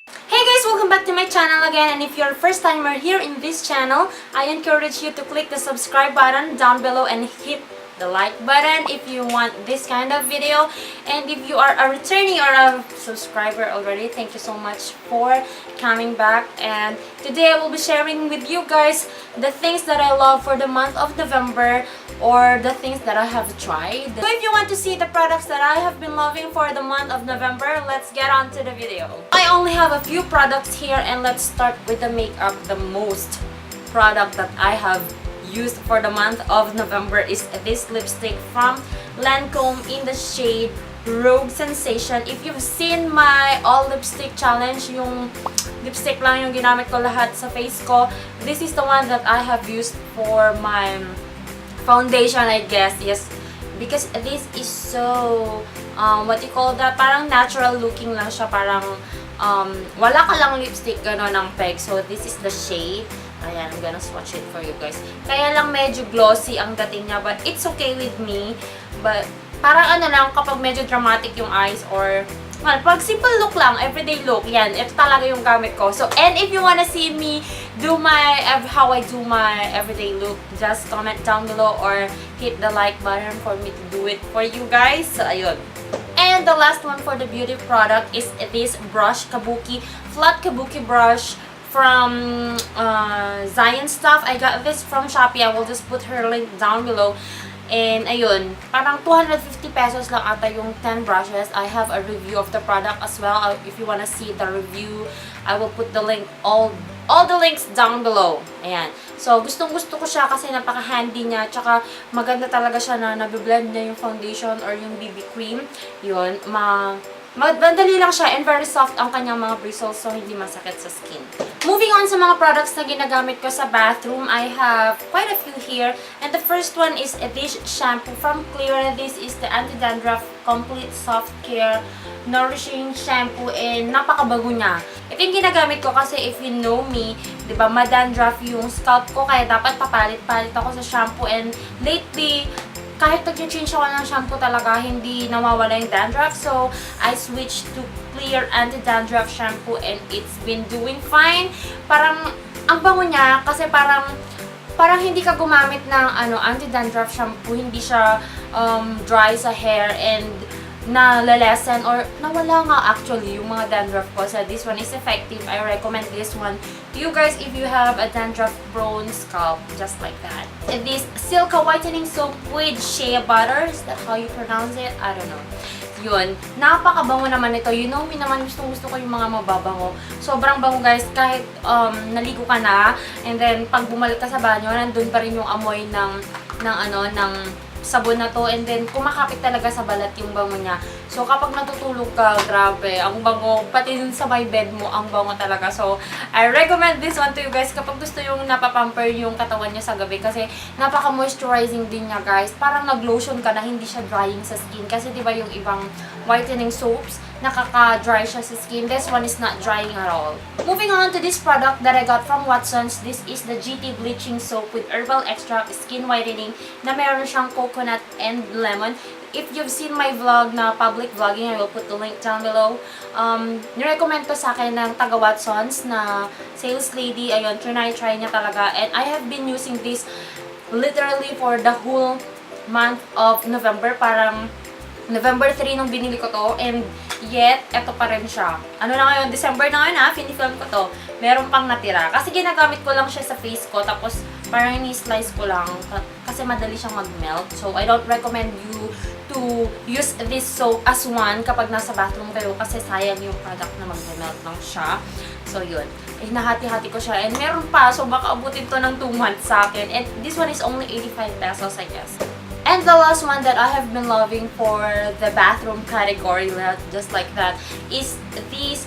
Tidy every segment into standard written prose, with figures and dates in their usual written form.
Hey guys! Welcome back to my channel again, and if you're a first timer here in this channel, I encourage you to click the subscribe button down below and hit the like button if you want this kind of video. And if you are a returning or a subscriber already, thank you so much for coming back. And today I will be sharing with you guys the things that I love for the month of November, or the things that I have tried. So if you want to see the products that I have been loving for the month of November, let's get on to the video. I only have a few products here, and let's start with the makeup. The most product that I have used for the month of November is this lipstick from Lancome in the shade Rogue Sensation. If you've seen my all lipstick challenge, yung lipstick lang yung ginamit ko lahat sa face ko, this is the one that I have used for my foundation, I guess. Yes, because this is so what you call that, parang natural looking lang siya, parang wala ka lang lipstick gano'n ang peg. So this is the shade. Ayan, I'm gonna swatch it for you guys. Kaya lang medyo glossy ang dating niya, but it's okay with me. But parang ano lang, kapag medyo dramatic yung eyes, or well, pag simple look lang, everyday look, yan, ito talaga yung gamit ko. So, and if you wanna see me do my, how I do my everyday look, just comment down below or hit the like button for me to do it for you guys. So, ayun. And the last one for the beauty product is this brush, Kabuki, flat Kabuki brush from Zion Stuff. I got this from Shopee. I will just put her link down below. And ayun, parang 250 pesos lang ata yung 10 brushes. I have a review of the product as well. If you wanna see the review, I will put the link, all the links down below. Ayan. So, gustong-gusto ko siya kasi napaka-handy niya. Tsaka, maganda talaga siya na nabiblend niya yung foundation or yung BB cream. Yun, madali lang siya, and very soft ang kanyang mga bristles, so hindi masakit sa skin. Moving on sa mga products na ginagamit ko sa bathroom, I have quite a few here. And the first one is this shampoo from Clear. This is the Anti-Dandruff Complete Soft Care Nourishing Shampoo, and napakabago niya. Ito yung ginagamit ko kasi if you know me, diba, madandruff yung scalp ko, kaya dapat papalit-palit ako sa shampoo. And lately, kahit nag-change ako ng shampoo talaga, hindi nawawala yung dandruff. So, I switched to Clear Anti-Dandruff Shampoo, and it's been doing fine. Parang, ang bango niya kasi parang hindi ka gumamit ng anti-dandruff shampoo, hindi siya dry sa hair and na-lesen or nawala nga actually yung mga dandruff ko. So, this one is effective. I recommend this one to you guys if you have a dandruff-prone scalp, just like that. And this Silka Whitening Soap with Shea Butter. Is that how you pronounce it? I don't know. Yun. Napakabango naman ito. You know me naman, gusto ko yung mga mababango. Sobrang bango guys. Kahit naligo ka na, and then pag bumalik ka sa banyo, nandun pa rin yung amoy ng sabon na to, and then kumakapit talaga sa balat yung bango niya. So, kapag natutulog ka, grabe, ang bango, pati dun sa may bed mo, ang bango talaga. So, I recommend this one to you guys kapag gusto yung napapamper yung katawan niya sa gabi, kasi napaka-moisturizing din niya guys. Parang nag-lotion ka na, hindi siya drying sa skin. Kasi diba yung ibang whitening soaps, nakaka-dry siya sa skin. This one is not drying at all. Moving on to this product that I got from Watsons. This is the GT Bleaching Soap with Herbal Extract Skin Whitening na meron siyang coconut and lemon. If you've seen my vlog na public vlogging, I will put the link down below. Nirecommend to sa akin ng taga Watsons na sales lady. Ayun, try niya talaga. And I have been using this literally for the whole month of November. Parang November 3 nung binili ko to, and yet, eto pa rin siya. Ano na ngayon? December na ngayon ha, finifilm ko to. Meron pang natira. Kasi ginagamit ko lang siya sa face ko, tapos parang ini-slice ko lang kasi madali siyang mag-melt. So, I don't recommend you to use this soap as one kapag nasa bathroom kayo, kasi sayang yung product na mag-melt lang siya. So, yun. Hinahati-hati ko siya. And meron pa, so baka abutin to ng 2 months sa akin. And this one is only 85 pesos, I guess. And the last one that I have been loving for the bathroom category, just like that, is this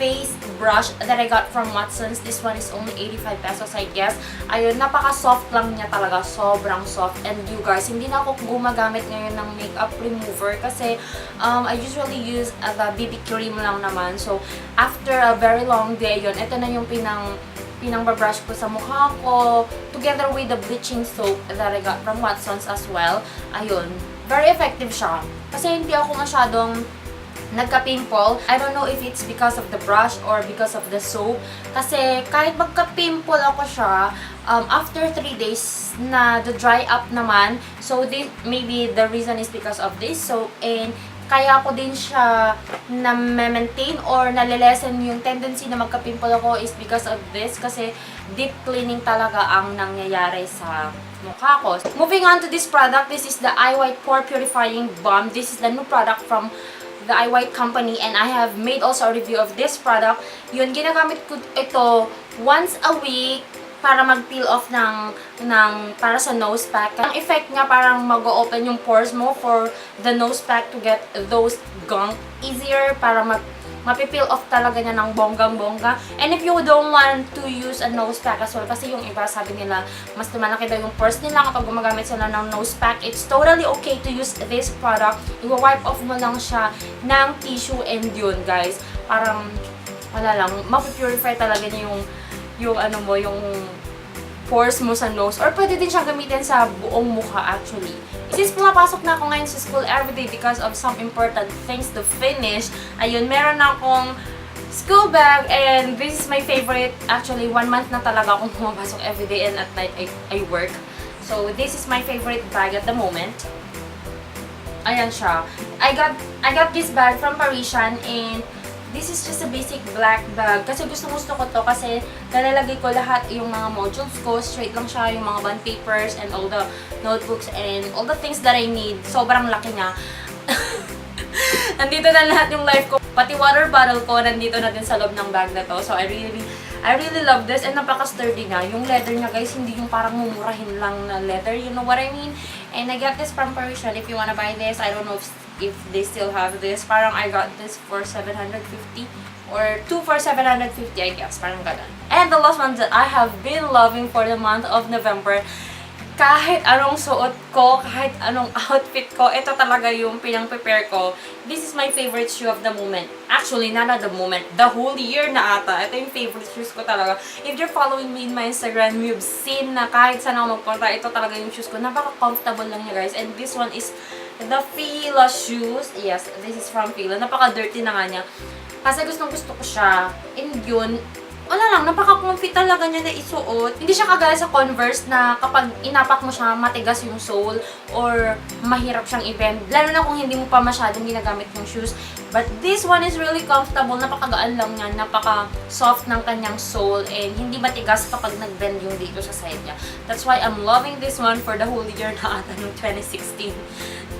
face brush that I got from Watsons. This one is only 85 pesos, I guess. Ayun, napaka-soft lang niya talaga. Sobrang soft. And you guys, hindi na ako gumagamit ngayon ng makeup remover kasi I usually use the BB cream lang naman. So, after a very long day, yun, ito na yung pinang-brush ko sa mukha ko, together with the bleaching soap that I got from Watsons as well. Ayun, very effective siya. Kasi hindi ako masyadong nagka-pimple. I don't know if it's because of the brush or because of the soap. Kasi kahit magka-pimple ako siya, after 3 days na dry up naman. So this, maybe the reason is because of this soap, and kaya ko din siya na-maintain or nalilesen yung tendency na magka-pimple ako is because of this. Kasi deep cleaning talaga ang nangyayari sa mukha ko. Moving on to this product, this is the iWhite Pore Purifying Balm. This is the new product from the iWhite company, and I have made also a review of this product. Yun, ginagamit ko ito once a week para mag-peel off para sa nose pack. Ang effect niya, parang mag-open yung pores mo for the nose pack to get those gunk easier, para mapipeel off talaga niya ng bonggang-bongga. And if you don't want to use a nose pack as well, kasi yung iba sabi nila, mas lumalaki daw yung pores nila kapag gumagamit sila ng nose pack, it's totally okay to use this product. I-wipe off mo lang siya ng tissue, and yun guys, parang, wala lang, mapipurify talaga niya yung pores mo sa nose. Or pwede din siyang gamitin sa buong mukha actually. Since pumapasok na ako ngayon sa school everyday because of some important things to finish, ayun, meron akong school bag, and this is my favorite. Actually, 1 month na talaga akong pumapasok everyday, and at night I work. So this is my favorite bag at the moment. Ayan siya. I got this bag from Parisian, and this is just a basic black bag. Kasi gusto ko to kasi nalalagay ko lahat yung mga modules ko. Straight lang siya, yung mga bond papers and all the notebooks and all the things that I need. Sobrang laki niya. Nandito na lahat yung life ko. Pati water bottle ko, nandito na din sa loob ng bag na to. So I really love this, and napaka-sturdy nga. Yung leather niya guys, hindi yung parang mumurahin lang na leather. You know what I mean? And I got this from Parisian. If you wanna buy this, I don't know if they still have this. Parang I got this for 750 or 2 for 750, I guess. Parang ganun. And the last one that I have been loving for the month of November, kahit anong suot ko, kahit anong outfit ko, ito talaga yung pinang-prepare ko. This is my favorite shoe of the moment. Actually, not at the moment. The whole year na ata. Ito yung favorite shoes ko talaga. If you're following me in my Instagram, you've seen na kahit saan ako magpunta, ito talaga yung shoes ko. Napaka-comfortable lang niya guys. And this one is the Fila shoes. Yes, this is from Fila. Napaka-dirty na nga niya. Kasi gustong-gusto ko siya. And yun, wala lang, napaka-comfy talaga niya na isuot. Hindi siya kagaya sa Converse na kapag inapak mo siya, matigas yung sole or mahirap siyang i-bend. Lalo na kung hindi mo pa masyadong ginagamit yung shoes. But this one is really comfortable. Napakagaan lang niya. Napaka-soft ng kanyang sole, and hindi matigas kapag nag-bend yung dito sa side niya. That's why I'm loving this one for the whole year na ata ng 2016.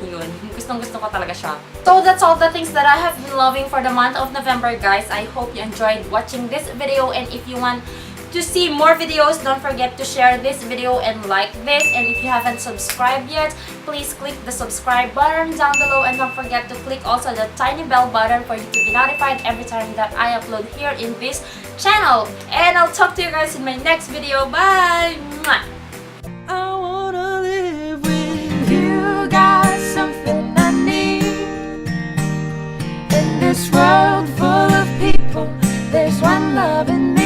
Yun. Gustong-gusto ko talaga siya. So that's all the things that I have been loving for the month of November, guys. I hope you enjoyed watching this video, and if you want to see more videos, don't forget to share this video and like this. And if you haven't subscribed yet, please click the subscribe button down below, and don't forget to click also the tiny bell button for you to be notified every time that I upload here in this channel. And I'll talk to you guys in my next video. Bye! Mwah! I wanna live with you, got something I need. In this world full of people, there's one love in me.